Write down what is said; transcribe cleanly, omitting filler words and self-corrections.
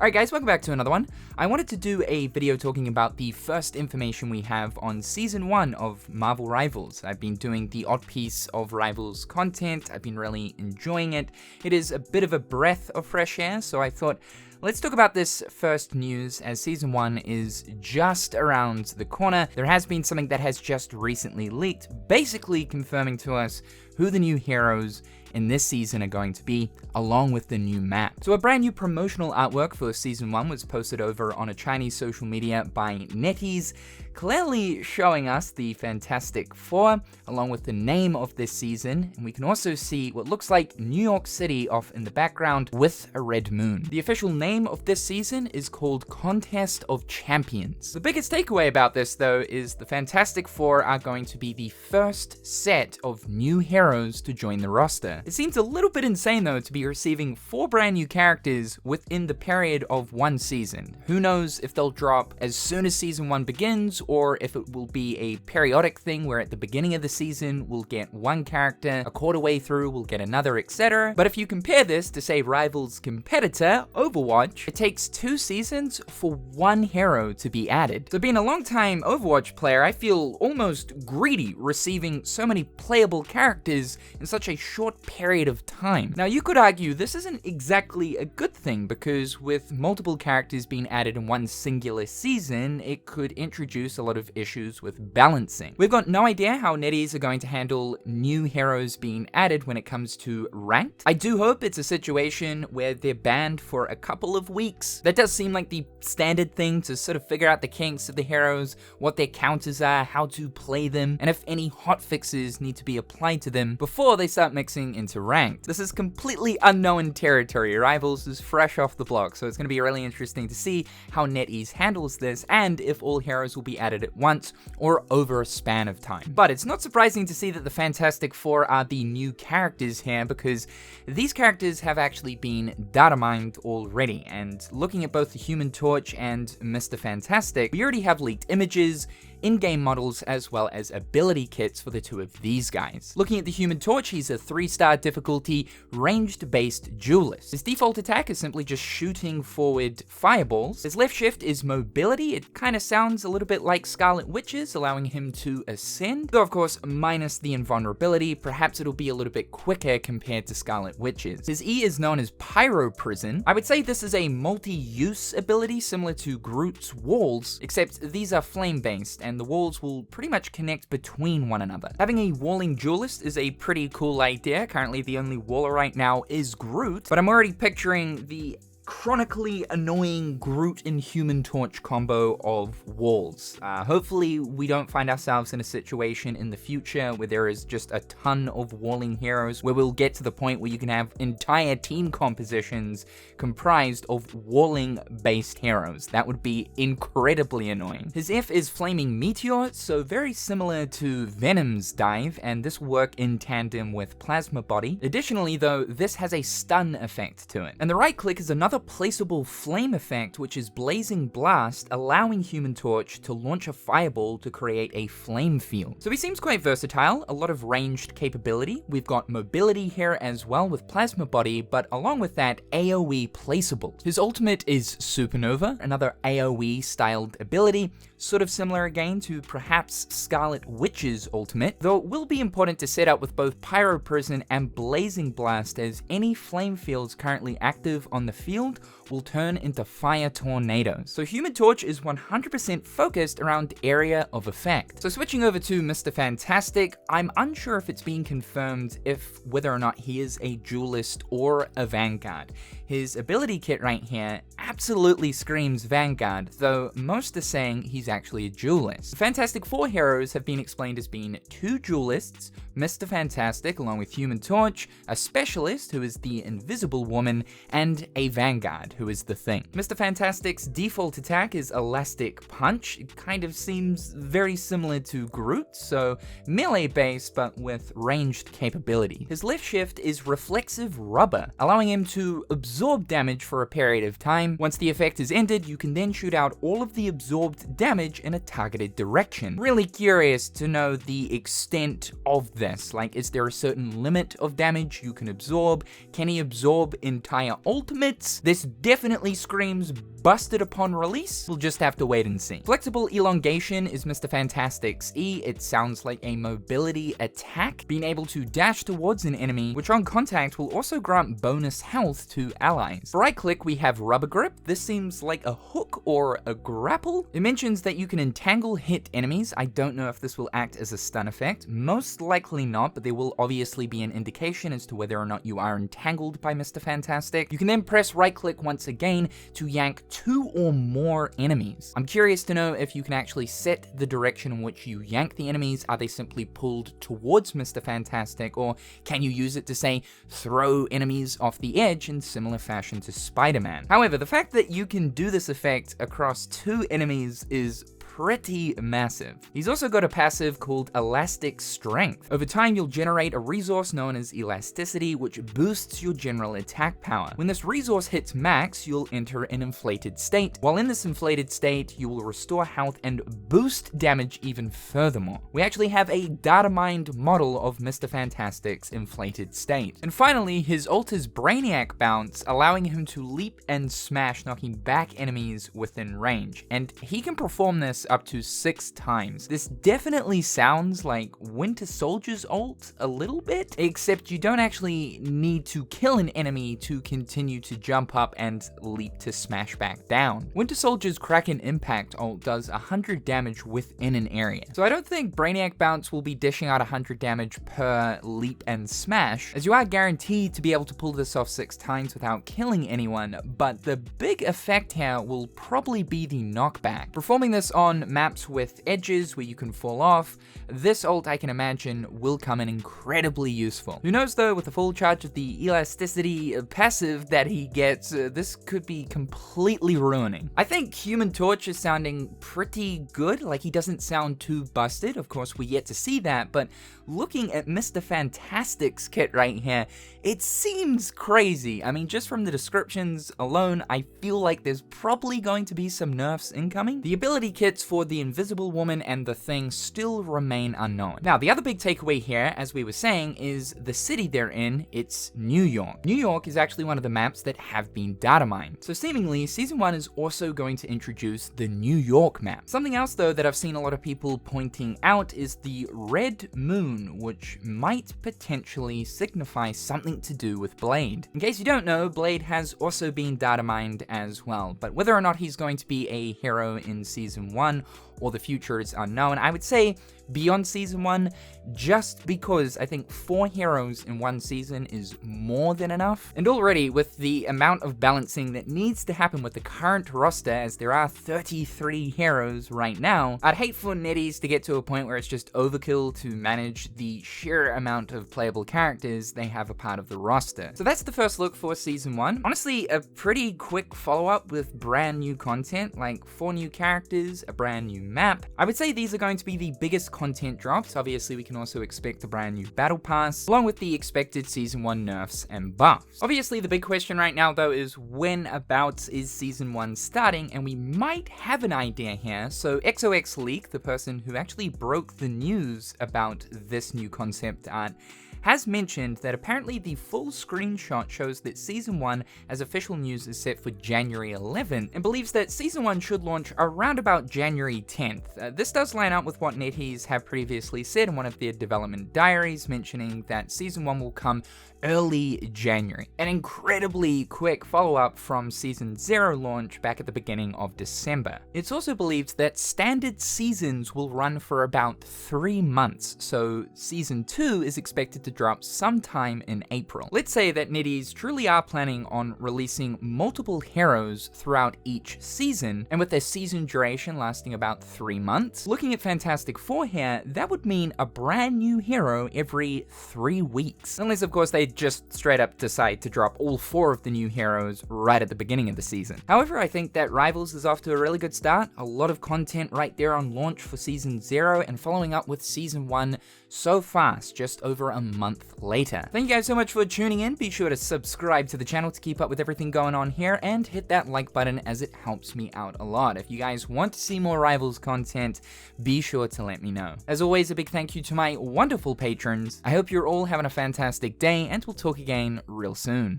Alright guys, welcome back to another one. I wanted to do a video talking about the first information we have on Season 1 of Marvel Rivals. I've been doing the odd piece of Rivals content, I've been really enjoying it. It is a bit of a breath of fresh air, so I thought, let's talk about this first news as Season 1 is just around the corner. There has been something that has just recently leaked, basically confirming to us who the new heroes in this season are going to be, along with the new map. So a brand new promotional artwork for Season 1 was posted over on a Chinese social media by NetEase, clearly showing us the Fantastic Four, along with the name of this season, and we can also see what looks like New York City off in the background with a red moon. The official name of this season is called Contest of Champions. The biggest takeaway about this, though, is the Fantastic Four are going to be the first set of new heroes to join the roster. It seems a little bit insane, though, to be receiving 4 brand new characters within the period of one season. Who knows if they'll drop as soon as Season 1 begins, or if it will be a periodic thing where at the beginning of the season we'll get one character, a quarter way through we'll get another, etc. But if you compare this to, say, Rivals' competitor, Overwatch, it takes 2 seasons for one hero to be added. So being a long-time Overwatch player, I feel almost greedy receiving so many playable characters in such a short period of time. Now you could argue this isn't exactly a good thing, because with multiple characters being added in one singular season, it could introduce a lot of issues with balancing. We've got no idea how NetEase are going to handle new heroes being added when it comes to ranked. I do hope it's a situation where they're banned for a couple of weeks. That does seem like the standard thing to sort of figure out the kinks of the heroes, what their counters are, how to play them, and if any hotfixes need to be applied to them before they start mixing into ranked. This is completely unknown territory. Rivals is fresh off the block, so it's going to be really interesting to see how NetEase handles this and if all heroes will be added at once or over a span of time. But it's not surprising to see that the Fantastic Four are the new characters here, because these characters have actually been data mined already, and looking at both the Human Torch and Mr. Fantastic, we already have leaked images, in-game models, as well as ability kits for the 2 of these guys. Looking at the Human Torch, he's a 3-star difficulty, ranged-based duelist. His default attack is simply just shooting forward fireballs. His left shift is mobility. It kind of sounds a little bit like Scarlet Witch's, allowing him to ascend, though of course minus the invulnerability. Perhaps it'll be a little bit quicker compared to Scarlet Witch's. His E is known as Pyro Prison. I would say this is a multi-use ability similar to Groot's walls, except these are flame-based, and the walls will pretty much connect between one another. Having a walling duelist is a pretty cool idea. Currently the only waller right now is Groot, but I'm already picturing the chronically annoying Groot and Human Torch combo of walls. Hopefully we don't find ourselves in a situation in the future where there is just a ton of walling heroes, where we'll get to the point where you can have entire team compositions comprised of walling based heroes. That would be incredibly annoying. His F is Flaming Meteor, so very similar to Venom's dive, and this will work in tandem with Plasma Body. Additionally though, this has a stun effect to it. And the right click is another placeable flame effect, which is Blazing Blast, allowing Human Torch to launch a fireball to create a flame field. So he seems quite versatile, a lot of ranged capability. We've got mobility here as well with Plasma Body, but along with that, AoE placeable. His ultimate is Supernova, another AoE styled ability, sort of similar again to perhaps Scarlet Witch's ultimate, though it will be important to set up with both Pyro Prison and Blazing Blast, as any flame fields currently active on the field will turn into fire tornadoes. So Human Torch is 100% focused around area of effect. So switching over to Mr. Fantastic, I'm unsure if it's been confirmed whether or not he is a duelist or a Vanguard. His ability kit right here absolutely screams Vanguard, though most are saying he's actually a duelist. The Fantastic Four heroes have been explained as being 2 duelists, Mr. Fantastic along with Human Torch, a specialist who is the Invisible Woman, and a Vanguard who is the Thing. Mr. Fantastic's default attack is Elastic Punch. It kind of seems very similar to Groot, so melee based but with ranged capability. His left shift is Reflexive Rubber, allowing him to absorb damage for a period of time Once the effect is ended, you can then shoot out all of the absorbed damage in a targeted direction. Really curious to know the extent of this. Like, is there a certain limit of damage you can absorb? Can he absorb entire ultimates? This definitely screams busted upon release. We'll just have to wait and see. Flexible elongation is Mr. Fantastic's E. It sounds like a mobility attack, being able to dash towards an enemy, which on contact will also grant bonus health to allies. For right click, we have rubber grip. This seems like a hook or a grapple. It mentions that you can entangle hit enemies. I don't know if this will act as a stun effect. Most likely not, but there will obviously be an indication as to whether or not you are entangled by Mr. Fantastic. You can then press right click once again to yank 2 or more enemies. I'm curious to know if you can actually set the direction in which you yank the enemies. Are they simply pulled towards Mr. Fantastic, or can you use it to, say, throw enemies off the edge in similar fashion to Spider-Man? However, the fact that you can do this effect across 2 enemies is pretty massive. He's also got a passive called Elastic Strength. Over time, you'll generate a resource known as Elasticity, which boosts your general attack power. When this resource hits max, you'll enter an inflated state. While in this inflated state, you will restore health and boost damage even furthermore. We actually have a data mined model of Mr. Fantastic's inflated state. And finally, his ult is Brainiac Bounce, allowing him to leap and smash, knocking back enemies within range. And he can perform this up to 6 times. This definitely sounds like Winter Soldier's ult a little bit, except you don't actually need to kill an enemy to continue to jump up and leap to smash back down. Winter Soldier's Kraken Impact ult does 100 damage within an area. So I don't think Brainiac Bounce will be dishing out 100 damage per leap and smash, as you are guaranteed to be able to pull this off 6 times without killing anyone, but the big effect here will probably be the knockback. Performing this on maps with edges where you can fall off, this ult, I can imagine, will come in incredibly useful. Who knows though, with the full charge of the elasticity passive that he gets, this could be completely ruining. I think Human Torch is sounding pretty good, like he doesn't sound too busted. Of course, we yet to see that, but looking at Mr. Fantastic's kit right here, it seems crazy. I mean, just from the descriptions alone, I feel like there's probably going to be some nerfs incoming. The ability kits for the Invisible Woman and the Thing still remain unknown. Now, the other big takeaway here, as we were saying, is the city they're in. It's New York. New York is actually one of the maps that have been data mined. So seemingly, Season 1 is also going to introduce the New York map. Something else though that I've seen a lot of people pointing out is the Red Moon, which might potentially signify something to do with Blade. In case you don't know, Blade has also been data mined as well, but whether or not he's going to be a hero in Season 1 or the future is unknown. I would say beyond Season 1, just because I think 4 heroes in 1 season is more than enough. And already, with the amount of balancing that needs to happen with the current roster, as there are 33 heroes right now, I'd hate for NetEase to get to a point where it's just overkill to manage the sheer amount of playable characters they have a part of the roster. So that's the first look for Season 1. Honestly, a pretty quick follow-up with brand new content, like 4 new characters, a brand new map. I would say these are going to be the biggest content drops. Obviously, we can also expect a brand new battle pass, along with the expected Season 1 nerfs and buffs. Obviously, the big question right now, though, is when about is Season 1 starting, and we might have an idea here. So XOX Leak, the person who actually broke the news about this new concept art, has mentioned that apparently the full screenshot shows that Season 1 as official news is set for January 11th, and believes that Season 1 should launch around about January 10th. This does line up with what NetEase have previously said in one of their development diaries, mentioning that Season 1 will come early January. An incredibly quick follow-up from Season 0 launch back at the beginning of December. It's also believed that standard seasons will run for about 3 months, so Season 2 is expected to drop sometime in April. Let's say that NetEase truly are planning on releasing multiple heroes throughout each season, and with their season duration lasting about 3 months. Looking at Fantastic Four here, that would mean a brand new hero every 3 weeks. Unless of course they just straight up decide to drop all 4 of the new heroes right at the beginning of the season. However, I think that Rivals is off to a really good start. A lot of content right there on launch for Season 0, and following up with Season 1 so fast, just over a month month later. Thank you guys so much for tuning in. Be sure to subscribe to the channel to keep up with everything going on here, and hit that like button as it helps me out a lot. If you guys want to see more Rivals content, be sure to let me know. As always, a big thank you to my wonderful patrons. I hope you're all having a fantastic day, and we'll talk again real soon.